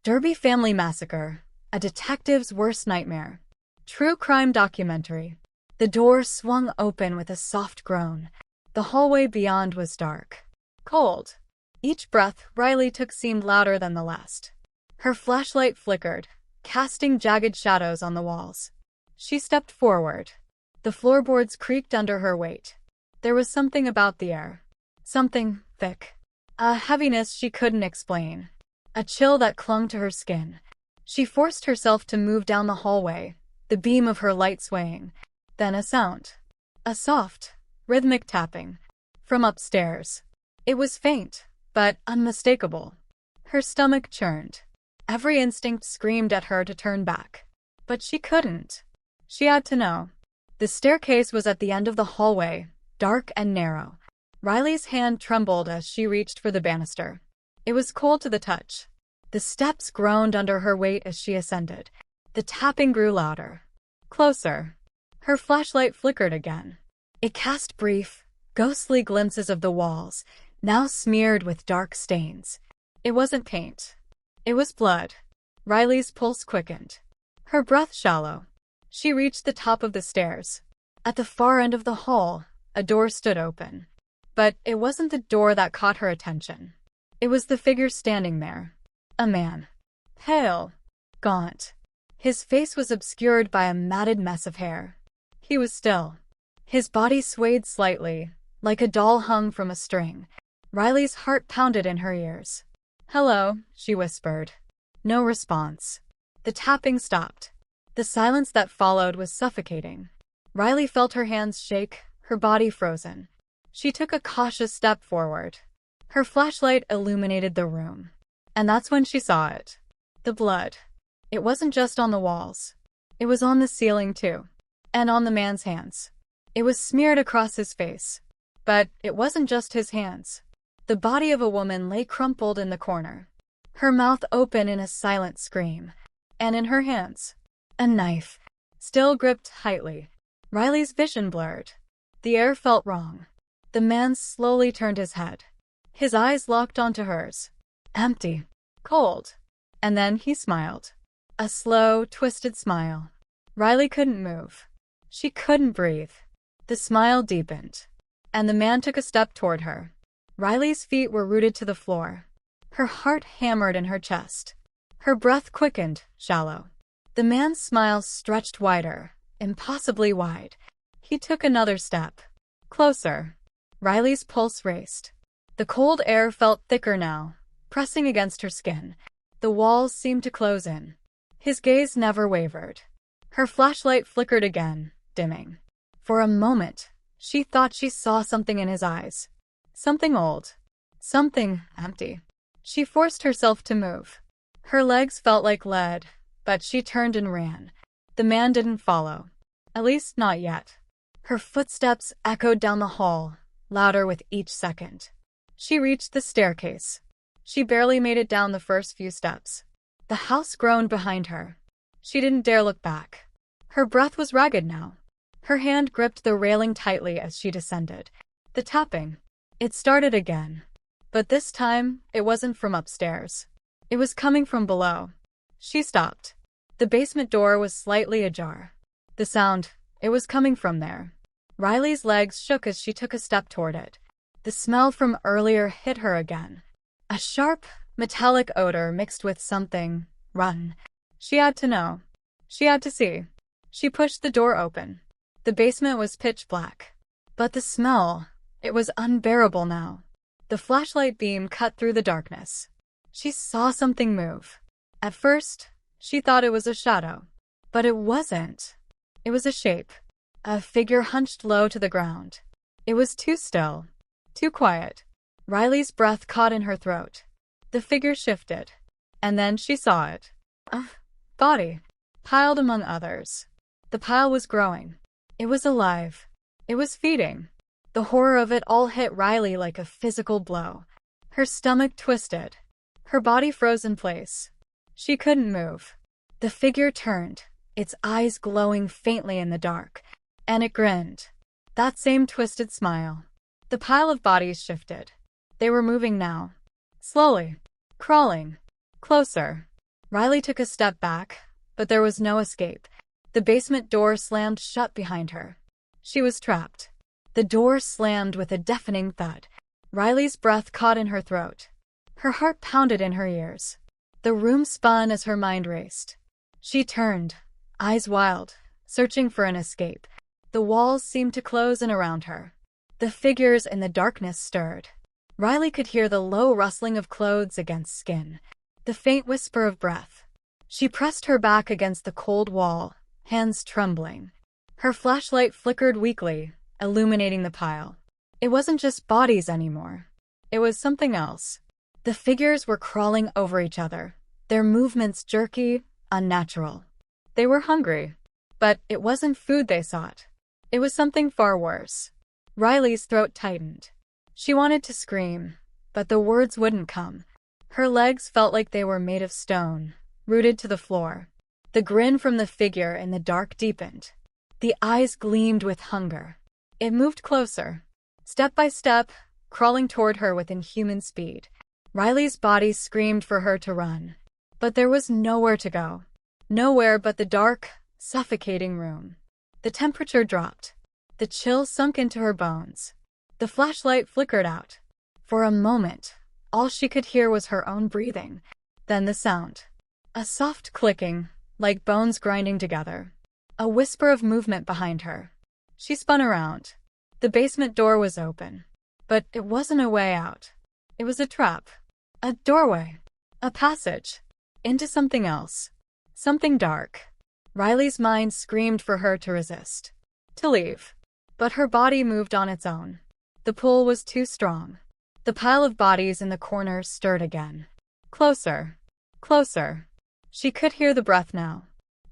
Derby Family Massacre, a detective's worst nightmare. True crime documentary. The door swung open with a soft groan. The hallway beyond was dark. Cold. Each breath Riley took seemed louder than the last. Her flashlight flickered, casting jagged shadows on the walls. She stepped forward. The floorboards creaked under her weight. There was something about the air. Something thick. A heaviness she couldn't explain. A chill that clung to her skin. She forced herself to move down the hallway, the beam of her light swaying. Then a sound. A soft, rhythmic tapping. From upstairs. It was faint, but unmistakable. Her stomach churned. Every instinct screamed at her to turn back. But she couldn't. She had to know. The staircase was at the end of the hallway, dark and narrow. Riley's hand trembled as she reached for the banister. It was cold to the touch. The steps groaned under her weight as she ascended. The tapping grew louder. Closer. Her flashlight flickered again. It cast brief, ghostly glimpses of the walls, now smeared with dark stains. It wasn't paint. It was blood. Riley's pulse quickened. Her breath shallow. She reached the top of the stairs. At the far end of the hall, a door stood open. But it wasn't the door that caught her attention. It was the figure standing there. A man. Pale. Gaunt. His face was obscured by a matted mess of hair. He was still. His body swayed slightly, like a doll hung from a string. Riley's heart pounded in her ears. "Hello," she whispered. No response. The tapping stopped. The silence that followed was suffocating. Riley felt her hands shake, her body frozen. She took a cautious step forward. Her flashlight illuminated the room. And that's when she saw it. The blood. It wasn't just on the walls. It was on the ceiling too. And on the man's hands. It was smeared across his face. But it wasn't just his hands. The body of a woman lay crumpled in the corner. Her mouth open in a silent scream. And in her hands, a knife, still gripped tightly. Riley's vision blurred. The air felt wrong. The man slowly turned his head. His eyes locked onto hers. Empty. Cold. And then he smiled. A slow, twisted smile. Riley couldn't move. She couldn't breathe. The smile deepened. And the man took a step toward her. Riley's feet were rooted to the floor. Her heart hammered in her chest. Her breath quickened, shallow. The man's smile stretched wider, impossibly wide. He took another step. Closer. Riley's pulse raced. The cold air felt thicker now, pressing against her skin. The walls seemed to close in. His gaze never wavered. Her flashlight flickered again, dimming. For a moment, she thought she saw something in his eyes. Something old. Something empty. She forced herself to move. Her legs felt like lead, but she turned and ran. The man didn't follow. At least not yet. Her footsteps echoed down the hall, louder with each second. She reached the staircase. She barely made it down the first few steps. The house groaned behind her. She didn't dare look back. Her breath was ragged now. Her hand gripped the railing tightly as she descended. The tapping. It started again. But this time, it wasn't from upstairs. It was coming from below. She stopped. The basement door was slightly ajar. The sound, it was coming from there. Riley's legs shook as she took a step toward it. The smell from earlier hit her again. A sharp, metallic odor mixed with something. Run. She had to know. She had to see. She pushed the door open. The basement was pitch black. But the smell, it was unbearable now. The flashlight beam cut through the darkness. She saw something move. At first, she thought it was a shadow. But it wasn't. It was a shape. A figure hunched low to the ground. It was too still. Too quiet. Riley's breath caught in her throat. The figure shifted. And then she saw it. A body. Piled among others. The pile was growing. It was alive. It was feeding. The horror of it all hit Riley like a physical blow. Her stomach twisted. Her body froze in place. She couldn't move. The figure turned, its eyes glowing faintly in the dark. And it grinned. That same twisted smile. The pile of bodies shifted. They were moving now. Slowly. Crawling. Closer. Riley took a step back, but there was no escape. The basement door slammed shut behind her. She was trapped. The door slammed with a deafening thud. Riley's breath caught in her throat. Her heart pounded in her ears. The room spun as her mind raced. She turned, eyes wild, searching for an escape. The walls seemed to close in around her. The figures in the darkness stirred. Riley could hear the low rustling of clothes against skin, the faint whisper of breath. She pressed her back against the cold wall, hands trembling. Her flashlight flickered weakly, illuminating the pile. It wasn't just bodies anymore. It was something else. The figures were crawling over each other, their movements jerky, unnatural. They were hungry, but it wasn't food they sought. It was something far worse. Riley's throat tightened. She wanted to scream, but the words wouldn't come. Her legs felt like they were made of stone, rooted to the floor. The grin from the figure in the dark deepened. The eyes gleamed with hunger. It moved closer, step by step, crawling toward her with inhuman speed. Riley's body screamed for her to run, but there was nowhere to go. Nowhere but the dark, suffocating room. The temperature dropped. The chill sunk into her bones. The flashlight flickered out. For a moment, all she could hear was her own breathing. Then the sound. A soft clicking, like bones grinding together. A whisper of movement behind her. She spun around. The basement door was open. But it wasn't a way out. It was a trap. A doorway. A passage. Into something else. Something dark. Riley's mind screamed for her to resist. To leave. But her body moved on its own. The pull was too strong. The pile of bodies in the corner stirred again. Closer. Closer. She could hear the breath now.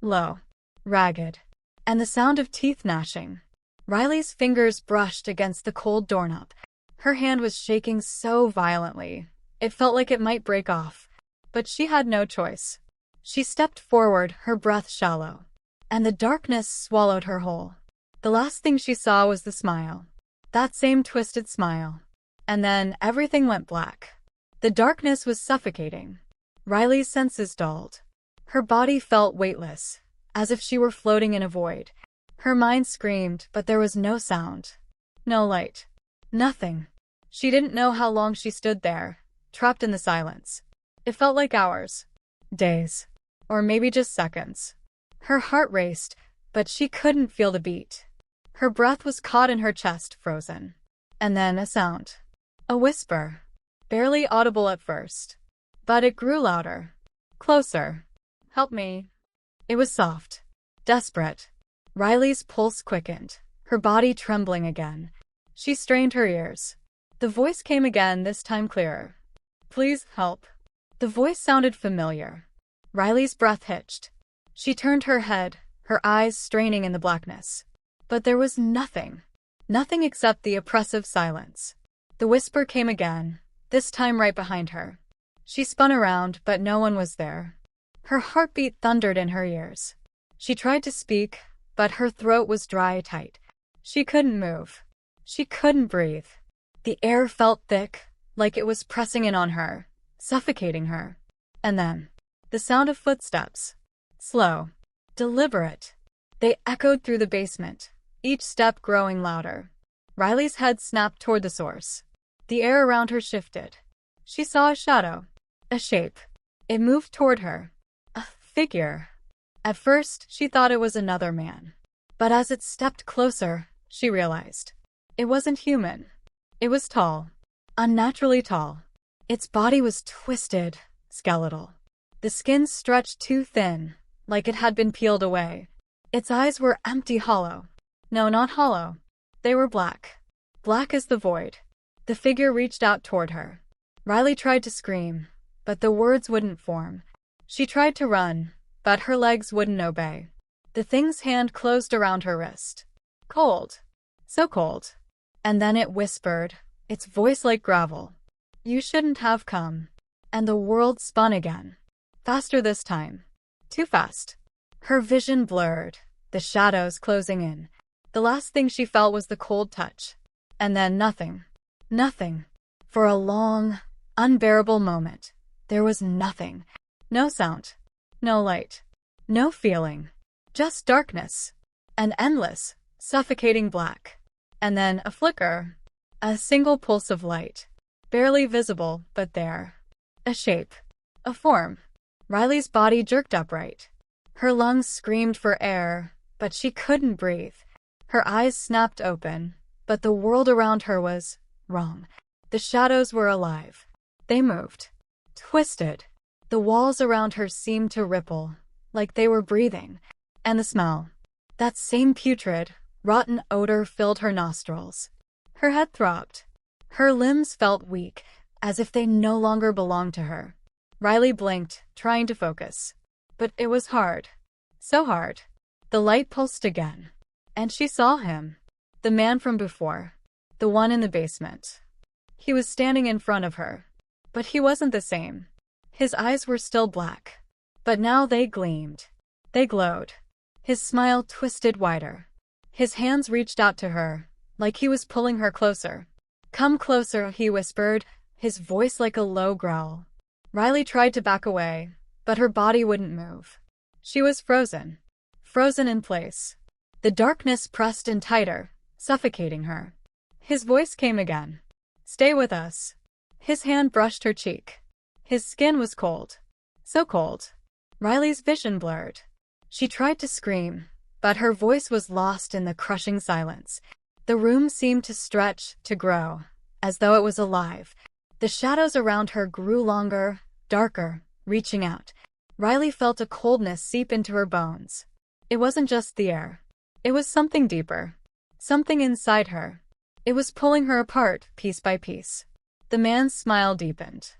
Low. Ragged. And the sound of teeth gnashing. Riley's fingers brushed against the cold doorknob. Her hand was shaking so violently, it felt like it might break off. But she had no choice. She stepped forward, her breath shallow. And the darkness swallowed her whole. The last thing she saw was the smile. That same twisted smile. And then everything went black. The darkness was suffocating. Riley's senses dulled. Her body felt weightless, as if she were floating in a void. Her mind screamed, but there was no sound. No light. Nothing. She didn't know how long she stood there, trapped in the silence. It felt like hours. Days. Or maybe just seconds. Her heart raced, but she couldn't feel the beat. Her breath was caught in her chest, frozen. And then a sound. A whisper. Barely audible at first. But it grew louder. Closer. Help me. It was soft. Desperate. Riley's pulse quickened, her body trembling again. She strained her ears. The voice came again, this time clearer. Please help. The voice sounded familiar. Riley's breath hitched. She turned her head, her eyes straining in the blackness. But there was nothing. Nothing except the oppressive silence. The whisper came again, this time right behind her. She spun around, but no one was there. Her heartbeat thundered in her ears. She tried to speak, but her throat was dry tight. She couldn't move. She couldn't breathe. The air felt thick, like it was pressing in on her, suffocating her. And then, the sound of footsteps. Slow. Deliberate. They echoed through the basement, each step growing louder. Riley's head snapped toward the source. The air around her shifted. She saw a shadow. A shape. It moved toward her. A figure. At first, she thought it was another man. But as it stepped closer, she realized. It wasn't human. It was tall. Unnaturally tall. Its body was twisted, skeletal. The skin stretched too thin, like it had been peeled away. Its eyes were empty, hollow. No, not hollow. They were black. Black as the void. The figure reached out toward her. Riley tried to scream, but the words wouldn't form. She tried to run, but her legs wouldn't obey. The thing's hand closed around her wrist. Cold. So cold. And then it whispered, its voice like gravel. You shouldn't have come. And the world spun again. Faster this time. Too fast. Her vision blurred, the shadows closing in. The last thing she felt was the cold touch. And then nothing. Nothing. For a long, unbearable moment, there was nothing. No sound. No light. No feeling. Just darkness. An endless, suffocating black. And then a flicker. A single pulse of light. Barely visible, but there. A shape. A form. Riley's body jerked upright. Her lungs screamed for air, but she couldn't breathe. Her eyes snapped open, but the world around her was wrong. The shadows were alive. They moved. Twisted. The walls around her seemed to ripple, like they were breathing. And the smell. That same putrid, rotten odor filled her nostrils. Her head throbbed. Her limbs felt weak, as if they no longer belonged to her. Riley blinked, trying to focus. But it was hard. So hard. The light pulsed again. And she saw him. The man from before. The one in the basement. He was standing in front of her. But he wasn't the same. His eyes were still black. But now they gleamed. They glowed. His smile twisted wider. His hands reached out to her, like he was pulling her closer. "Come closer," he whispered, his voice like a low growl. Riley tried to back away, but her body wouldn't move. She was frozen. Frozen in place. The darkness pressed in tighter, suffocating her. His voice came again. "Stay with us." His hand brushed her cheek. His skin was cold. So cold. Riley's vision blurred. She tried to scream, but her voice was lost in the crushing silence. The room seemed to stretch, to grow, as though it was alive. The shadows around her grew longer, darker, reaching out. Riley felt a coldness seep into her bones. It wasn't just the air. It was something deeper. Something inside her. It was pulling her apart, piece by piece. The man's smile deepened.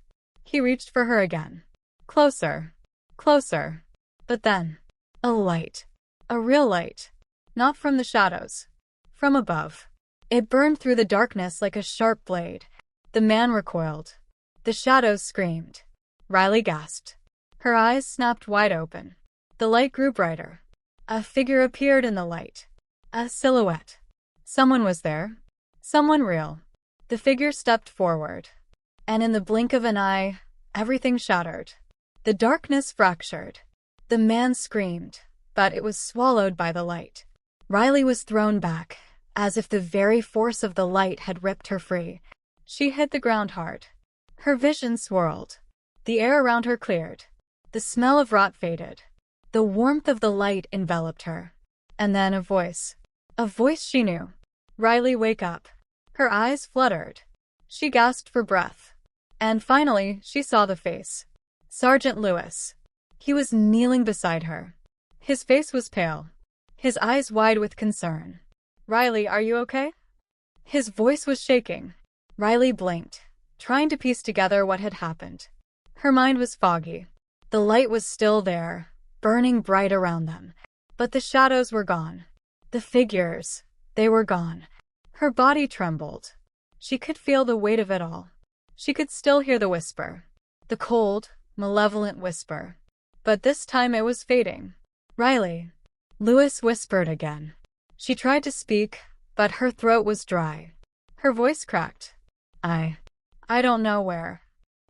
He reached for her again. Closer. Closer. But then, a light. A real light. Not from the shadows. From above. It burned through the darkness like a sharp blade. The man recoiled. The shadows screamed. Riley gasped. Her eyes snapped wide open. The light grew brighter. A figure appeared in the light. A silhouette. Someone was there. Someone real. The figure stepped forward. And in the blink of an eye, everything shattered. The darkness fractured. The man screamed, but it was swallowed by the light. Riley was thrown back, as if the very force of the light had ripped her free. She hit the ground hard. Her vision swirled. The air around her cleared. The smell of rot faded. The warmth of the light enveloped her. And then a voice. A voice she knew. "Riley, wake up." Her eyes fluttered. She gasped for breath. And finally, she saw the face. Sergeant Lewis. He was kneeling beside her. His face was pale. His eyes wide with concern. "Riley, are you okay?" His voice was shaking. Riley blinked, trying to piece together what had happened. Her mind was foggy. The light was still there, burning bright around them. But the shadows were gone. The figures, they were gone. Her body trembled. She could feel the weight of it all. She could still hear the whisper. The cold, malevolent whisper. But this time it was fading. "Riley." Lewis whispered again. She tried to speak, but her throat was dry. Her voice cracked. I don't know where."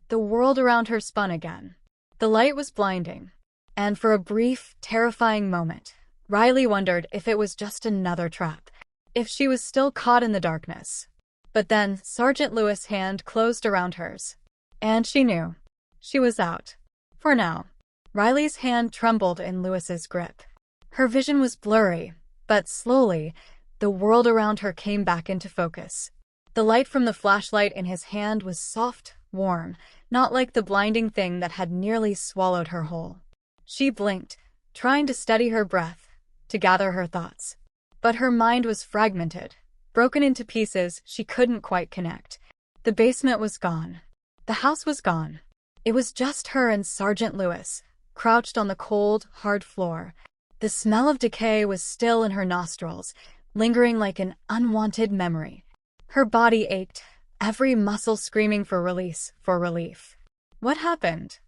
The world around her spun again. The light was blinding. And for a brief, terrifying moment, Riley wondered if it was just another trap. If she was still caught in the darkness. But then Sergeant Lewis' hand closed around hers. And she knew. She was out. For now. Riley's hand trembled in Lewis's grip. Her vision was blurry, but slowly, the world around her came back into focus. The light from the flashlight in his hand was soft, warm, not like the blinding thing that had nearly swallowed her whole. She blinked, trying to steady her breath, to gather her thoughts. But her mind was fragmented, broken into pieces she couldn't quite connect. The basement was gone. The house was gone. It was just her and Sergeant Lewis, crouched on the cold, hard floor. The smell of decay was still in her nostrils, lingering like an unwanted memory. Her body ached, every muscle screaming for release, for relief. "What happened?"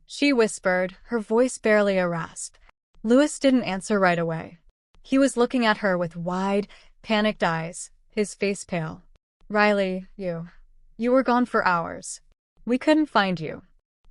she whispered, her voice barely a rasp. Lewis didn't answer right away. He was looking at her with wide, panicked eyes, his face pale. "Riley, you were gone for hours. We couldn't find you."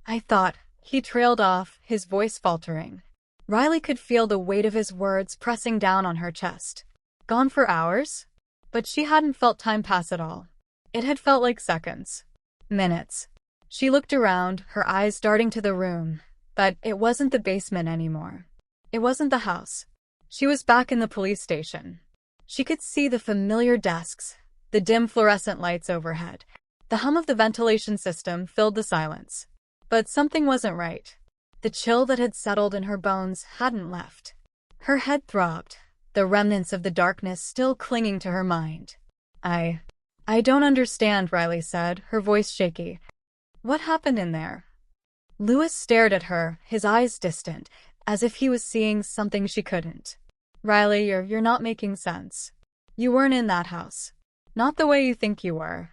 "I thought," He trailed off, his voice faltering. Riley could feel the weight of his words pressing down on her chest. Gone for hours? But she hadn't felt time pass at all. It had felt like seconds. Minutes. She looked around, her eyes darting to the room. But it wasn't the basement anymore. It wasn't the house. She was back in the police station. She could see the familiar desks, the dim fluorescent lights overhead. The hum of the ventilation system filled the silence. But something wasn't right. The chill that had settled in her bones hadn't left. Her head throbbed, the remnants of the darkness still clinging to her mind. I don't understand, Riley said, her voice shaky. What happened in there? Lewis stared at her, his eyes distant, as if he was seeing something she couldn't. Riley, you're not making sense. You weren't in that house. Not the way you think you were.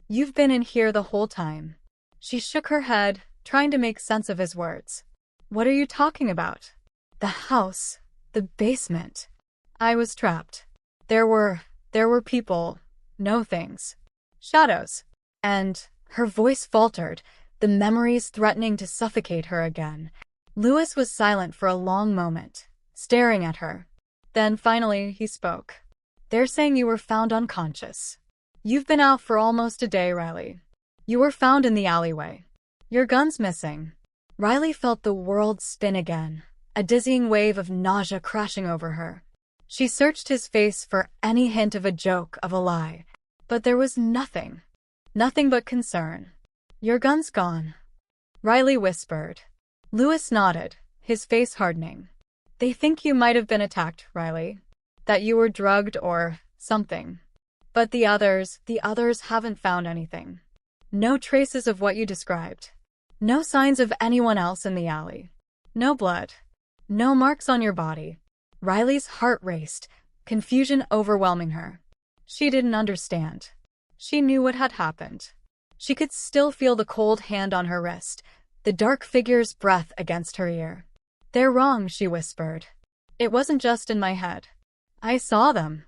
You've been in here the whole time. She shook her head, trying to make sense of his words. What are you talking about? The house. The basement. I was trapped. There were people. No things. Shadows. And her voice faltered, the memories threatening to suffocate her again. Lewis was silent for a long moment, staring at her. Then finally he spoke. They're saying you were found unconscious. You've been out for almost a day, Riley. You were found in the alleyway. Your gun's missing. Riley felt the world spin again, a dizzying wave of nausea crashing over her. She searched his face for any hint of a joke, of a lie. But there was nothing. Nothing but concern. Your gun's gone, Riley whispered. Lewis nodded, his face hardening. They think you might have been attacked, Riley. That you were drugged or something. But the others haven't found anything. No traces of what you described. No signs of anyone else in the alley. No blood. No marks on your body. Riley's heart raced, confusion overwhelming her. She didn't understand. She knew what had happened. She could still feel the cold hand on her wrist, the dark figure's breath against her ear. They're wrong, she whispered. It wasn't just in my head. I saw them.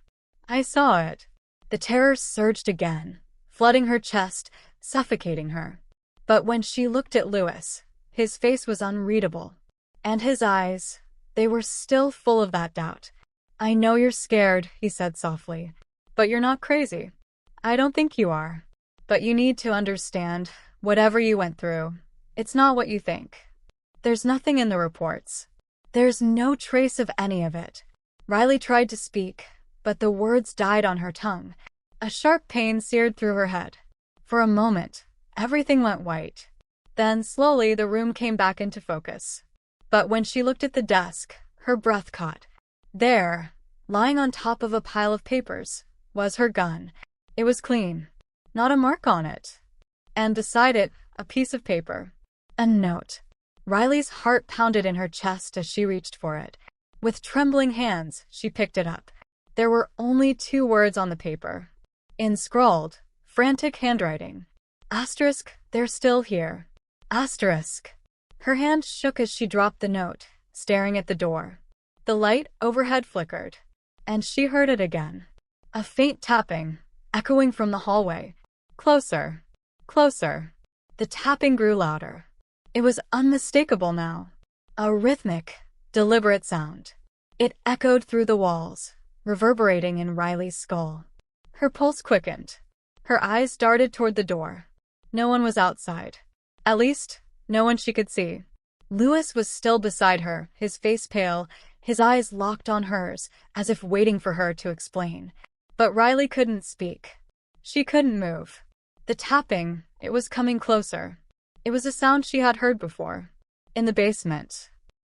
I saw it. The terror surged again, flooding her chest, suffocating her. But when she looked at Lewis, his face was unreadable. And his eyes, they were still full of that doubt. I know you're scared, he said softly. But you're not crazy. I don't think you are. But you need to understand, whatever you went through, it's not what you think. There's nothing in the reports. There's no trace of any of it. Riley tried to speak, but the words died on her tongue. A sharp pain seared through her head. For a moment, everything went white. Then, slowly, the room came back into focus. But when she looked at the desk, her breath caught. There, lying on top of a pile of papers, was her gun. It was clean. Not a mark on it. And beside it, a piece of paper. A note. Riley's heart pounded in her chest as she reached for it. With trembling hands, she picked it up. There were only 2 words on the paper. In scrawled, frantic handwriting. Asterisk, they're still here. Asterisk. Her hand shook as she dropped the note, staring at the door. The light overhead flickered. And she heard it again. A faint tapping, echoing from the hallway. Closer. Closer. The tapping grew louder. It was unmistakable now. A rhythmic, deliberate sound. It echoed through the walls, reverberating in Riley's skull. Her pulse quickened. Her eyes darted toward the door. No one was outside. At least, no one she could see. Lewis was still beside her, his face pale, his eyes locked on hers, as if waiting for her to explain. But Riley couldn't speak. She couldn't move. The tapping, it was coming closer. It was a sound she had heard before. In the basement.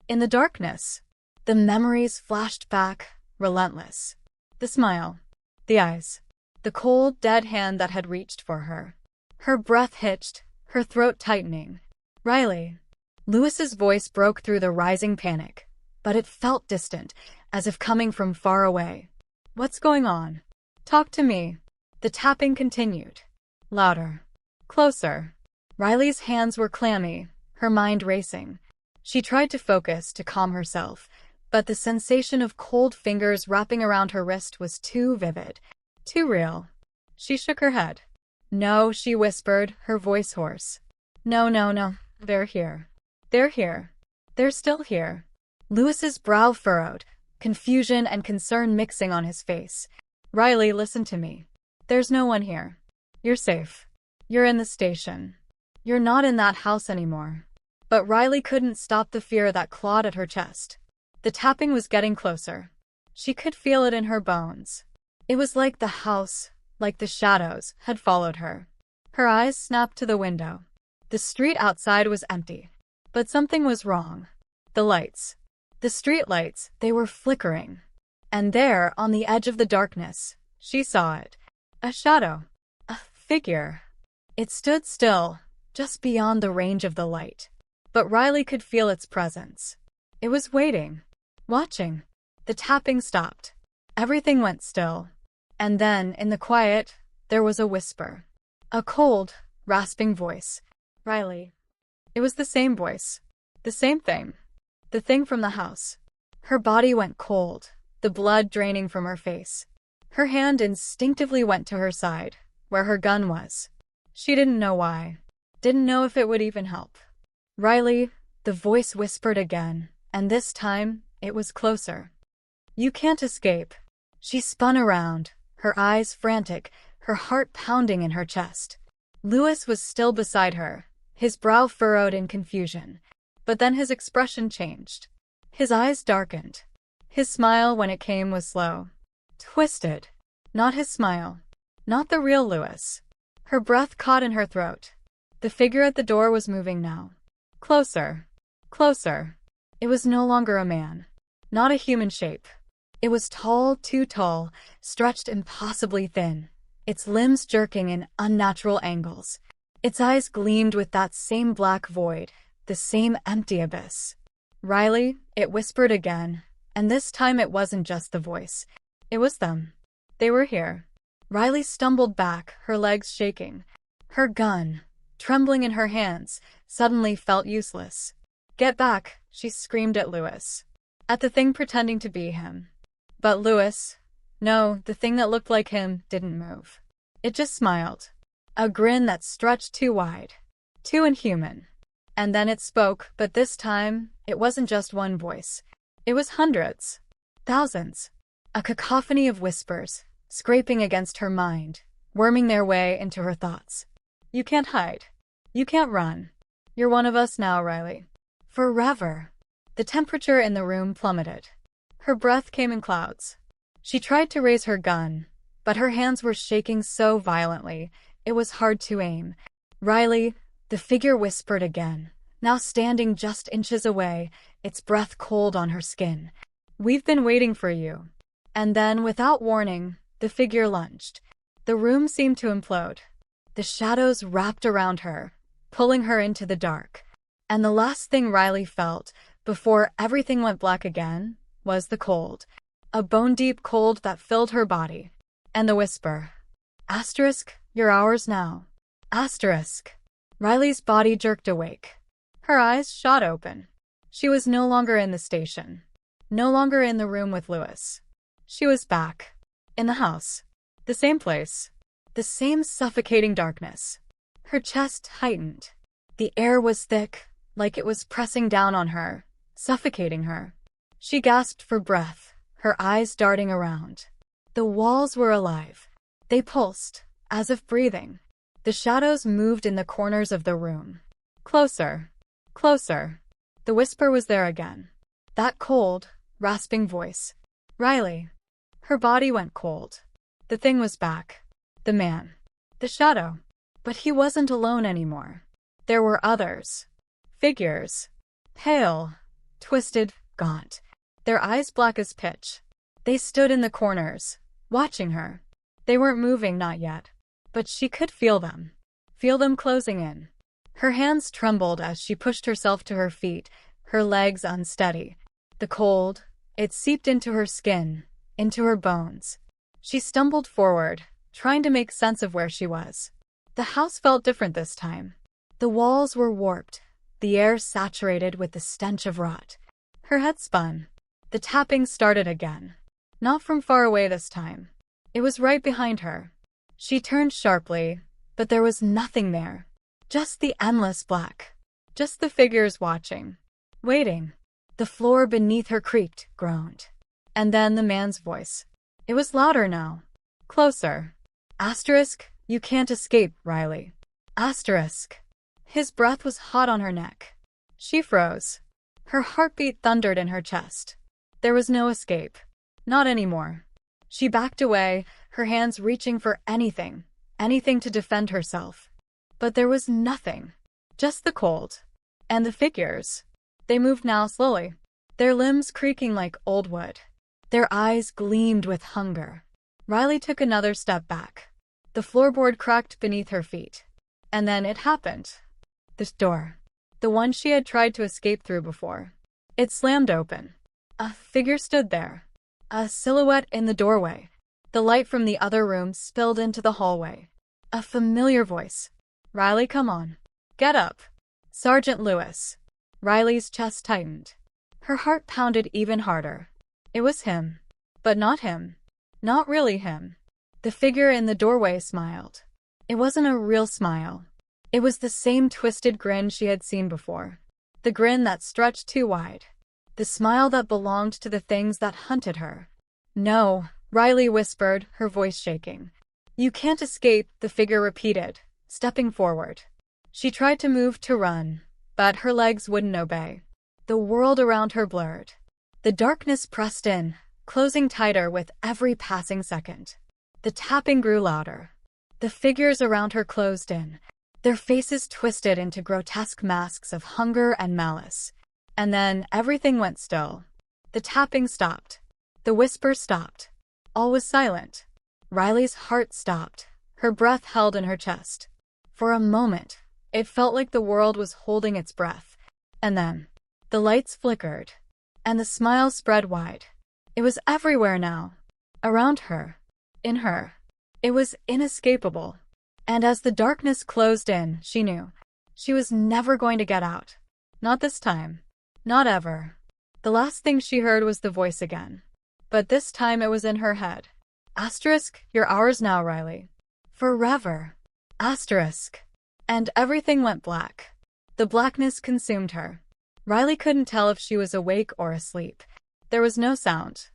In the darkness. The memories flashed back, relentless. The smile. The eyes. The cold, dead hand that had reached for her. Her breath hitched, her throat tightening. Riley. Lewis's voice broke through the rising panic, but it felt distant, as if coming from far away. What's going on? Talk to me. The tapping continued. Louder. Closer. Riley's hands were clammy, her mind racing. She tried to focus, to calm herself, but the sensation of cold fingers wrapping around her wrist was too vivid, too real. She shook her head. No, she whispered, her voice hoarse. No, they're here. They're here. They're still here. Lewis's brow furrowed, confusion and concern mixing on his face. Riley, listen to me. There's no one here. You're safe. You're in the station. You're not in that house anymore. But Riley couldn't stop the fear that clawed at her chest. The tapping was getting closer. She could feel it in her bones. It was like the house, like the shadows, had followed her. Her eyes snapped to the window. The street outside was empty. But something was wrong. The lights. The street lights, they were flickering. And there, on the edge of the darkness, she saw it. A shadow. A figure. It stood still, just beyond the range of the light. But Riley could feel its presence. It was waiting. Watching. The tapping stopped. Everything went still. And then, in the quiet, there was a whisper. A cold, rasping voice. Riley. It was the same voice. The same thing. The thing from the house. Her body went cold, the blood draining from her face. Her hand instinctively went to her side, where her gun was. She didn't know why. Didn't know if it would even help. Riley, the voice whispered again, and this time, it was closer. You can't escape. She spun around, her eyes frantic, her heart pounding in her chest. Lewis was still beside her, his brow furrowed in confusion. But then his expression changed. His eyes darkened. His smile, when it came, was slow. Twisted. Not his smile. Not the real Lewis. Her breath caught in her throat. The figure at the door was moving now. Closer. Closer. It was no longer a man. Not a human shape. It was tall, too tall, stretched impossibly thin, its limbs jerking in unnatural angles. Its eyes gleamed with that same black void, the same empty abyss. Riley, it whispered again, and this time it wasn't just the voice. It was them. They were here. Riley stumbled back, her legs shaking. Her gun, trembling in her hands, suddenly felt useless. Get back, she screamed at Lewis. At the thing pretending to be him. But Lewis, no, the thing that looked like him, didn't move. It just smiled. A grin that stretched too wide. Too inhuman. And then it spoke, but this time, it wasn't just one voice. It was hundreds. Thousands. A cacophony of whispers, scraping against her mind, worming their way into her thoughts. You can't hide. You can't run. You're one of us now, Riley. Forever. The temperature in the room plummeted. Her breath came in clouds. She tried to raise her gun, but her hands were shaking so violently, it was hard to aim. Riley, the figure whispered again, now standing just inches away, its breath cold on her skin. We've been waiting for you. And then, without warning, the figure lunged. The room seemed to implode. The shadows wrapped around her, pulling her into the dark. And the last thing Riley felt, before everything went black again, was the cold. A bone-deep cold that filled her body. And the whisper. Asterisk, you're ours now. Asterisk. Riley's body jerked awake. Her eyes shot open. She was no longer in the station. No longer in the room with Lewis. She was back. In the house. The same place. The same suffocating darkness. Her chest tightened. The air was thick, like it was pressing down on her, suffocating her. She gasped for breath, her eyes darting around. The walls were alive. They pulsed, as if breathing. The shadows moved in the corners of the room. Closer. Closer. The whisper was there again. That cold, rasping voice. Riley. Her body went cold. The thing was back. The man. The shadow. But he wasn't alone anymore. There were others. Figures. Pale. Twisted. Gaunt. Their eyes black as pitch. They stood in the corners, watching her. They weren't moving, not yet. But she could feel them. Feel them closing in. Her hands trembled as she pushed herself to her feet, her legs unsteady. The cold, it seeped into her skin, into her bones. She stumbled forward, trying to make sense of where she was. The house felt different this time. The walls were warped, the air saturated with the stench of rot. Her head spun. The tapping started again. Not from far away this time. It was right behind her. She turned sharply, but there was nothing there. Just the endless black. Just the figures watching. Waiting. The floor beneath her creaked, groaned. And then the man's voice. It was louder now. Closer. Asterisk, you can't escape, Riley. Asterisk. His breath was hot on her neck. She froze. Her heartbeat thundered in her chest. There was no escape. Not anymore. She backed away, her hands reaching for anything to defend herself. But there was nothing. Just the cold. And the figures. They moved now slowly, their limbs creaking like old wood. Their eyes gleamed with hunger. Riley took another step back. The floorboard cracked beneath her feet. And then it happened. This door. The one she had tried to escape through before. It slammed open. A figure stood there. A silhouette in the doorway. The light from the other room spilled into the hallway. A familiar voice. Riley, come on. Get up. Sergeant Lewis. Riley's chest tightened. Her heart pounded even harder. It was him. But not him. Not really him. The figure in the doorway smiled. It wasn't a real smile. It was the same twisted grin she had seen before. The grin that stretched too wide. The smile that belonged to the things that hunted her. No, Riley whispered, her voice shaking. You can't escape, the figure repeated, stepping forward. She tried to move to run, but her legs wouldn't obey. The world around her blurred. The darkness pressed in, closing tighter with every passing second. The tapping grew louder. The figures around her closed in, their faces twisted into grotesque masks of hunger and malice. And then everything went still. The tapping stopped. The whisper stopped. All was silent. Riley's heart stopped, her breath held in her chest. For a moment, it felt like the world was holding its breath. And then, the lights flickered, and the smile spread wide. It was everywhere now. Around her. In her. It was inescapable. And as the darkness closed in, she knew. She was never going to get out. Not this time. Not ever. The last thing she heard was the voice again. But this time it was in her head. Asterisk, you're ours now, Riley. Forever. Asterisk. And everything went black. The blackness consumed her. Riley couldn't tell if she was awake or asleep. There was no sound.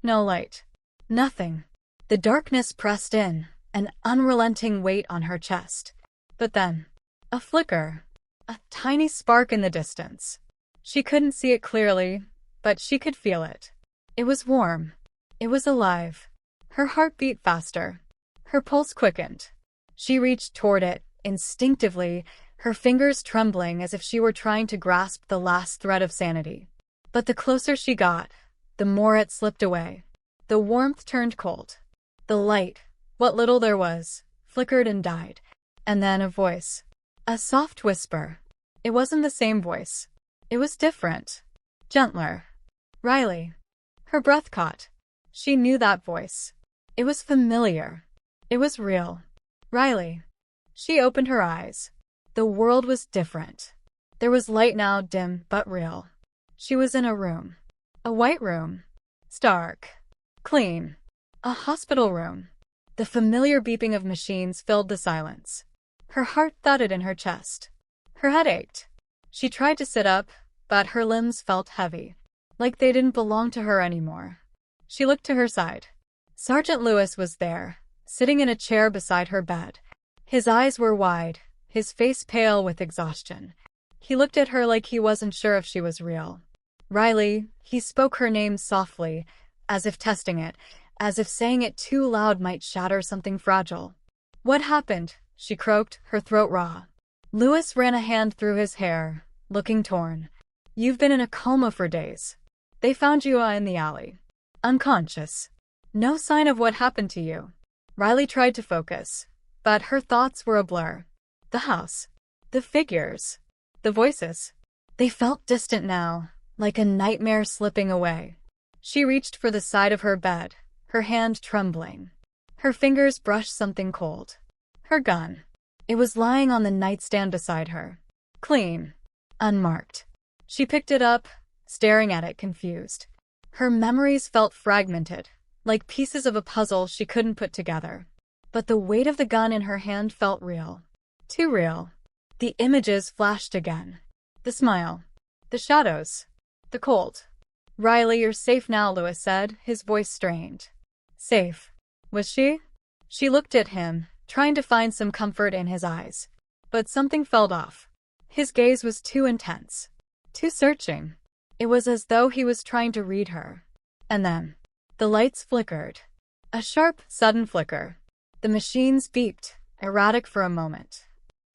No light. Nothing. The darkness pressed in, an unrelenting weight on her chest. But then, a flicker. A tiny spark in the distance. She couldn't see it clearly, but she could feel it. It was warm. It was alive. Her heart beat faster. Her pulse quickened. She reached toward it, instinctively, her fingers trembling as if she were trying to grasp the last thread of sanity. But the closer she got, the more it slipped away. The warmth turned cold. The light, what little there was, flickered and died. And then a voice. A soft whisper. It wasn't the same voice. It was different. Gentler. Riley. Her breath caught. She knew that voice. It was familiar. It was real. Riley. She opened her eyes. The world was different. There was light now, dim but real. She was in a room. A white room. Stark. Clean. A hospital room. The familiar beeping of machines filled the silence. Her heart thudded in her chest. Her head ached. She tried to sit up, but her limbs felt heavy, like they didn't belong to her anymore. She looked to her side. Sergeant Lewis was there, sitting in a chair beside her bed. His eyes were wide, his face pale with exhaustion. He looked at her like he wasn't sure if she was real. Riley, he spoke her name softly, as if testing it, as if saying it too loud might shatter something fragile. What happened? She croaked, her throat raw. Lewis ran a hand through his hair, looking torn. You've been in a coma for days. They found you in the alley. Unconscious. No sign of what happened to you. Riley tried to focus, but her thoughts were a blur. The house. The figures. The voices. They felt distant now, like a nightmare slipping away. She reached for the side of her bed, her hand trembling. Her fingers brushed something cold. Her gun. It was lying on the nightstand beside her. Clean. Unmarked. She picked it up, staring at it confused. Her memories felt fragmented, like pieces of a puzzle she couldn't put together. But the weight of the gun in her hand felt real. Too real. The images flashed again. The smile. The shadows. The cold. "Riley, you're safe now," Lewis said, his voice strained. Safe. Was she? She looked at him, trying to find some comfort in his eyes. But something felt off. His gaze was too intense. Too searching. It was as though he was trying to read her. And then, the lights flickered. A sharp, sudden flicker. The machines beeped, erratic for a moment.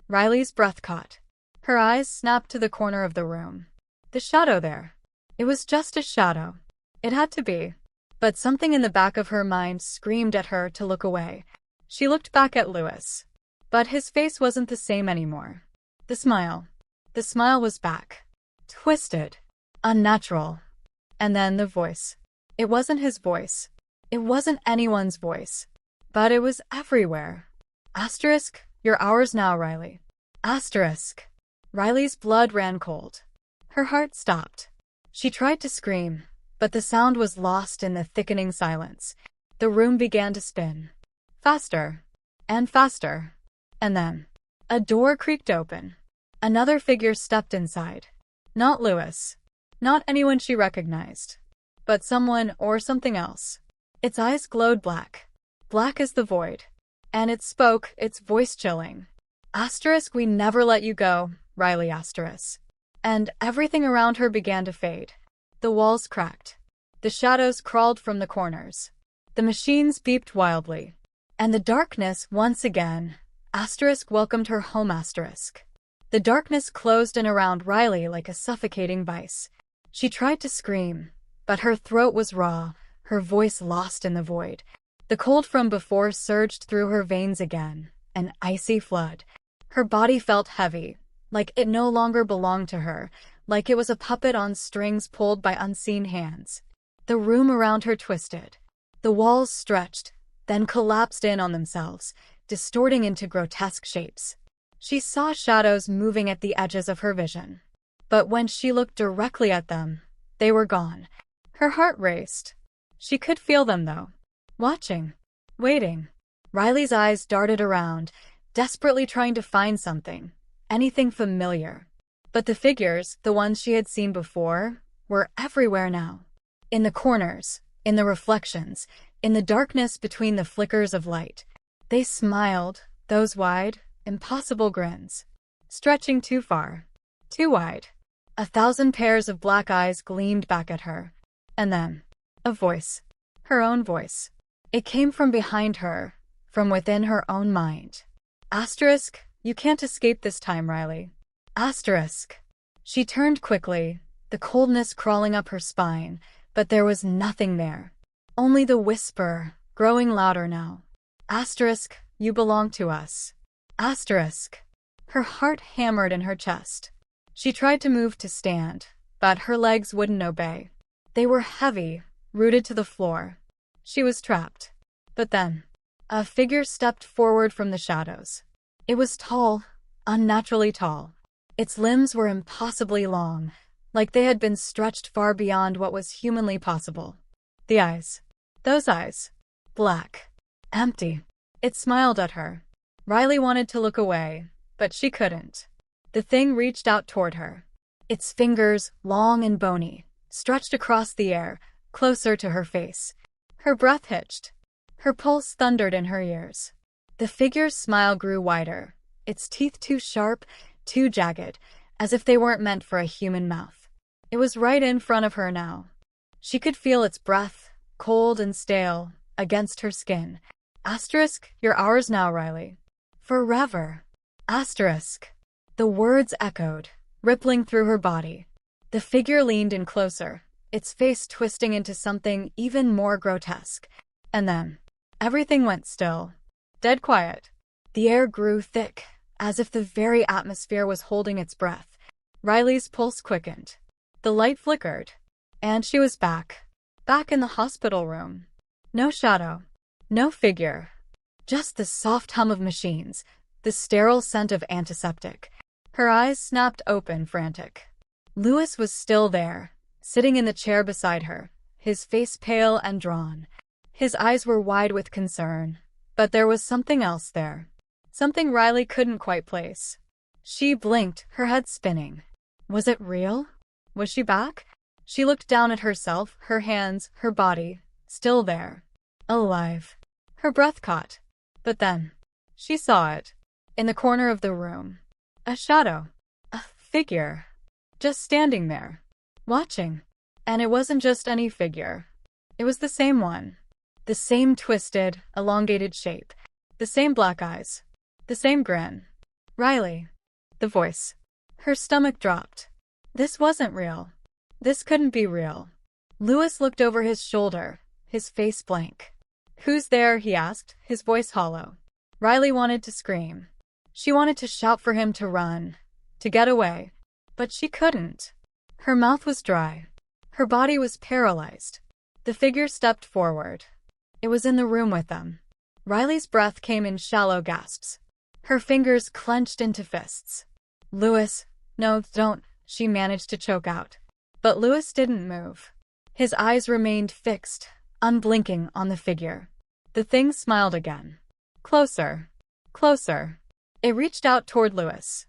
Riley's breath caught. Her eyes snapped to the corner of the room. The shadow there. It was just a shadow. It had to be. But something in the back of her mind screamed at her to look away. She looked back at Lewis. But his face wasn't the same anymore. The smile. The smile was back. Twisted. Unnatural. And then the voice. It wasn't his voice. It wasn't anyone's voice. But it was everywhere. Asterisk, you're ours now, Riley. Asterisk. Riley's blood ran cold. Her heart stopped. She tried to scream, but the sound was lost in the thickening silence. The room began to spin. Faster. And faster. And then, a door creaked open. Another figure stepped inside. Not Lewis. Not anyone she recognized. But someone or something else. Its eyes glowed black. Black as the void. And it spoke, its voice chilling. Asterisk, we never let you go, Riley asterisk. And everything around her began to fade. The walls cracked. The shadows crawled from the corners. The machines beeped wildly. And the darkness, once again, asterisk welcomed her home asterisk. The darkness closed in around Riley like a suffocating vice. She tried to scream, but her throat was raw, her voice lost in the void. The cold from before surged through her veins again, an icy flood. Her body felt heavy, like it no longer belonged to her, like it was a puppet on strings pulled by unseen hands. The room around her twisted. The walls stretched, then collapsed in on themselves, distorting into grotesque shapes. She saw shadows moving at the edges of her vision. But when she looked directly at them, they were gone. Her heart raced. She could feel them, though. Watching. Waiting. Riley's eyes darted around, desperately trying to find something. Anything familiar. But the figures, the ones she had seen before, were everywhere now. In the corners, in the reflections, in the darkness between the flickers of light. They smiled, those wide, impossible grins. Stretching too far. Too wide. 1,000 pairs of black eyes gleamed back at her. And then, a voice. Her own voice. It came from behind her, from within her own mind. Asterisk, you can't escape this time, Riley. Asterisk. She turned quickly, the coldness crawling up her spine, but there was nothing there. Only the whisper, growing louder now. Asterisk, you belong to us. Asterisk. Her heart hammered in her chest. She tried to move to stand, but her legs wouldn't obey. They were heavy, rooted to the floor. She was trapped. But then, a figure stepped forward from the shadows. It was tall, unnaturally tall. Its limbs were impossibly long, like they had been stretched far beyond what was humanly possible. The eyes. Those eyes. Black. Empty. It smiled at her. Riley wanted to look away, but she couldn't. The thing reached out toward her. Its fingers, long and bony, stretched across the air, closer to her face. Her breath hitched. Her pulse thundered in her ears. The figure's smile grew wider, its teeth too sharp, too jagged, as if they weren't meant for a human mouth. It was right in front of her now. She could feel its breath, cold and stale, against her skin. Asterisk, you're ours now, Riley. Forever. Asterisk. The words echoed, rippling through her body. The figure leaned in closer, its face twisting into something even more grotesque. And then, everything went still. Dead quiet. The air grew thick, as if the very atmosphere was holding its breath. Riley's pulse quickened. The light flickered. And she was back. Back in the hospital room. No shadow. No figure. Just the soft hum of machines, the sterile scent of antiseptic. Her eyes snapped open, frantic. Lewis was still there, sitting in the chair beside her, his face pale and drawn. His eyes were wide with concern, but there was something else there. Something Riley couldn't quite place. She blinked, her head spinning. Was it real? Was she back? She looked down at herself, her hands, her body, still there. Alive. Her breath caught. But then, she saw it. In the corner of the room. A shadow. A figure. Just standing there. Watching. And it wasn't just any figure. It was the same one. The same twisted, elongated shape. The same black eyes. The same grin. Riley. The voice. Her stomach dropped. This wasn't real. This couldn't be real. Louis looked over his shoulder, his face blank. Who's there? He asked, his voice hollow. Riley wanted to scream. She wanted to shout for him to run, to get away. But she couldn't. Her mouth was dry. Her body was paralyzed. The figure stepped forward. It was in the room with them. Riley's breath came in shallow gasps. Her fingers clenched into fists. Louis, no, don't, she managed to choke out. But Louis didn't move. His eyes remained fixed, unblinking on the figure. The thing smiled again. Closer. Closer. It reached out toward Louis.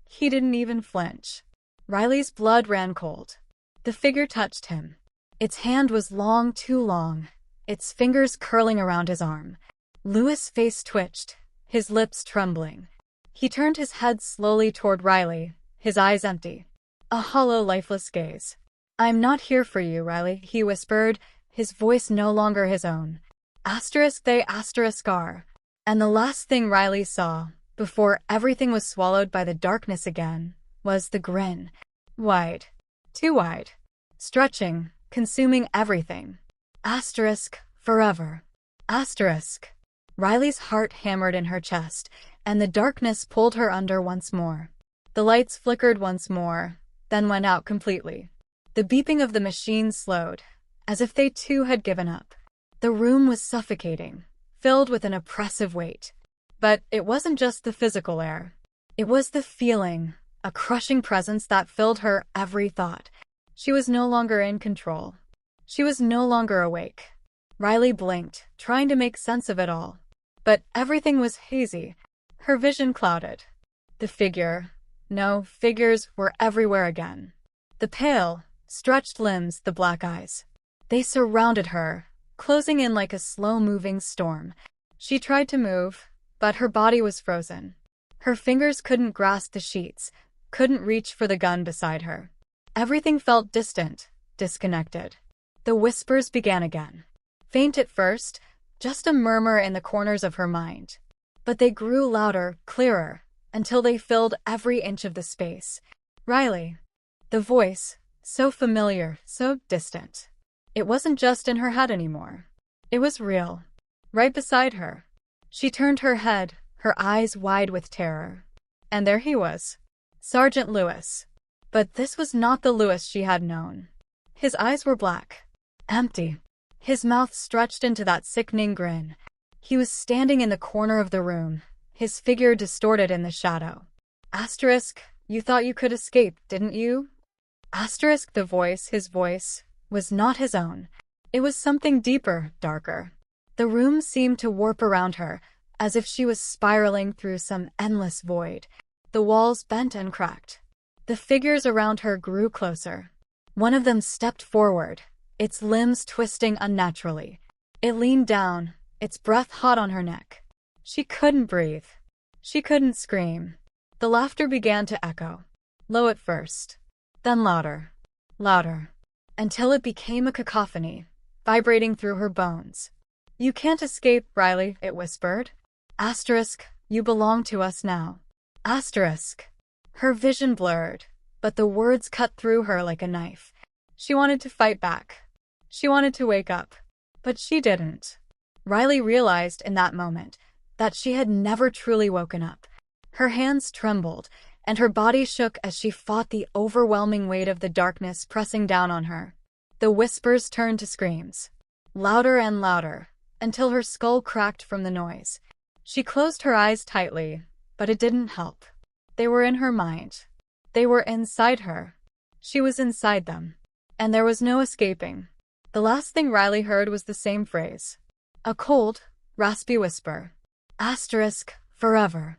He didn't even flinch. Riley's blood ran cold. The figure touched him. Its hand was long, too long, its fingers curling around his arm. Louis' face twitched, his lips trembling. He turned his head slowly toward Riley, his eyes empty. A hollow, lifeless gaze. I'm not here for you, Riley, he whispered, his voice no longer his own. They are. And the last thing Riley saw, before everything was swallowed by the darkness again, was the grin. Wide. Too wide. Stretching, consuming everything. Forever. Riley's heart hammered in her chest, and the darkness pulled her under once more. The lights flickered once more, then went out completely. The beeping of the machine slowed, as if they too had given up. The room was suffocating, filled with an oppressive weight. But it wasn't just the physical air. It was the feeling, a crushing presence that filled her every thought. She was no longer in control. She was no longer awake. Riley blinked, trying to make sense of it all. But everything was hazy. Her vision clouded. Figures were everywhere again. The pale, stretched limbs, the black eyes. They surrounded her, closing in like a slow-moving storm. She tried to move, but her body was frozen. Her fingers couldn't grasp the sheets, couldn't reach for the gun beside her. Everything felt distant, disconnected. The whispers began again. Faint at first, just a murmur in the corners of her mind. But they grew louder, clearer, until they filled every inch of the space. Riley. The voice, so familiar, so distant. It wasn't just in her head anymore. It was real. Right beside her. She turned her head, her eyes wide with terror. And there he was. Sergeant Louis. But this was not the Louis she had known. His eyes were black. Empty. His mouth stretched into that sickening grin. He was standing in the corner of the room, his figure distorted in the shadow. You thought you could escape, didn't you? The voice, his voice, was not his own. It was something deeper, darker. The room seemed to warp around her, as if she was spiraling through some endless void. The walls bent and cracked. The figures around her grew closer. One of them stepped forward, its limbs twisting unnaturally. It leaned down, its breath hot on her neck. She couldn't breathe. She couldn't scream. The laughter began to echo. Low at first. Then louder. Louder. Until it became a cacophony, vibrating through her bones. You can't escape, Riley, it whispered. You belong to us now. Her vision blurred, but the words cut through her like a knife. She wanted to fight back. She wanted to wake up. But she didn't. Riley realized in that moment that she had never truly woken up. Her hands trembled, and her body shook as she fought the overwhelming weight of the darkness pressing down on her. The whispers turned to screams. Louder and louder, until her skull cracked from the noise. She closed her eyes tightly, but it didn't help. They were in her mind. They were inside her. She was inside them. And there was no escaping. The last thing Riley heard was the same phrase. A cold, raspy whisper. Forever.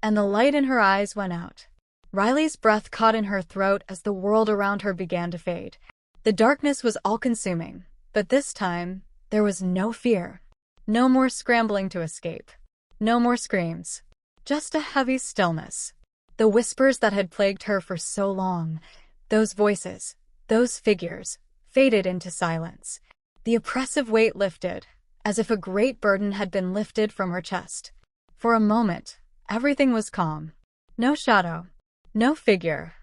And the light in her eyes went out. Riley's breath caught in her throat as the world around her began to fade. The darkness was all-consuming, but this time, there was no fear. No more scrambling to escape. No more screams. Just a heavy stillness. The whispers that had plagued her for so long, those voices, those figures, faded into silence. The oppressive weight lifted, as if a great burden had been lifted from her chest. For a moment, everything was calm. No shadow. No figure.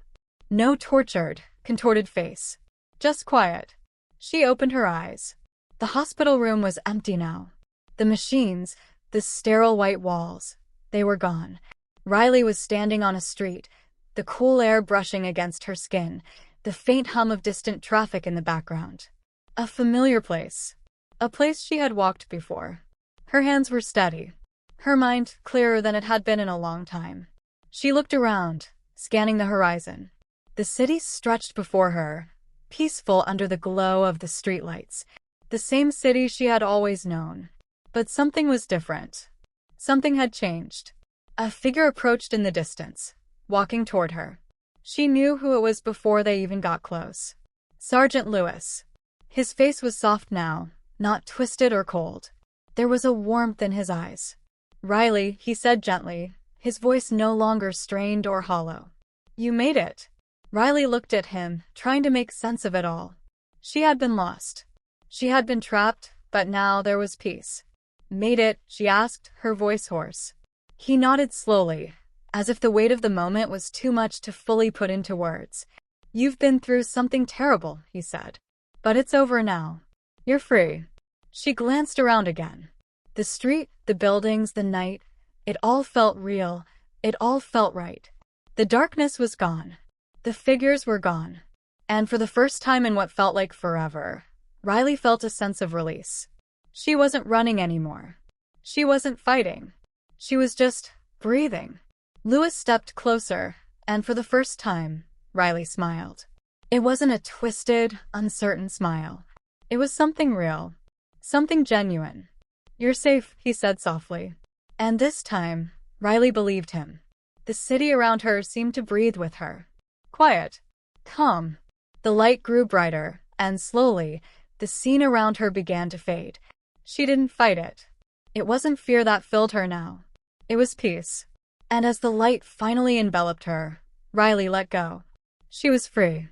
No tortured, contorted face. Just quiet. She opened her eyes. The hospital room was empty now. The machines, the sterile white walls, they were gone. Riley was standing on a street, the cool air brushing against her skin, the faint hum of distant traffic in the background. A familiar place. A place she had walked before. Her hands were steady. Her mind clearer than it had been in a long time. She looked around, scanning the horizon. The city stretched before her, peaceful under the glow of the streetlights. The same city she had always known. But something was different. Something had changed. A figure approached in the distance, walking toward her. She knew who it was before they even got close. Sergeant Lewis. His face was soft now, not twisted or cold. There was a warmth in his eyes. "Riley," he said gently, his voice no longer strained or hollow. "You made it." Riley looked at him, trying to make sense of it all. She had been lost. She had been trapped, but now there was peace. "Made it?" she asked, her voice hoarse. He nodded slowly, as if the weight of the moment was too much to fully put into words. "You've been through something terrible," he said. "But it's over now. You're free." She glanced around again. The street, the buildings, the night, it all felt real. It all felt right. The darkness was gone. The figures were gone. And for the first time in what felt like forever, Riley felt a sense of release. She wasn't running anymore. She wasn't fighting. She was just breathing. Lewis stepped closer, and for the first time, Riley smiled. It wasn't a twisted, uncertain smile. It was something real. Something genuine. "You're safe," he said softly. And this time, Riley believed him. The city around her seemed to breathe with her. Quiet. Calm. The light grew brighter, and slowly, the scene around her began to fade. She didn't fight it. It wasn't fear that filled her now. It was peace. And as the light finally enveloped her, Riley let go. She was free.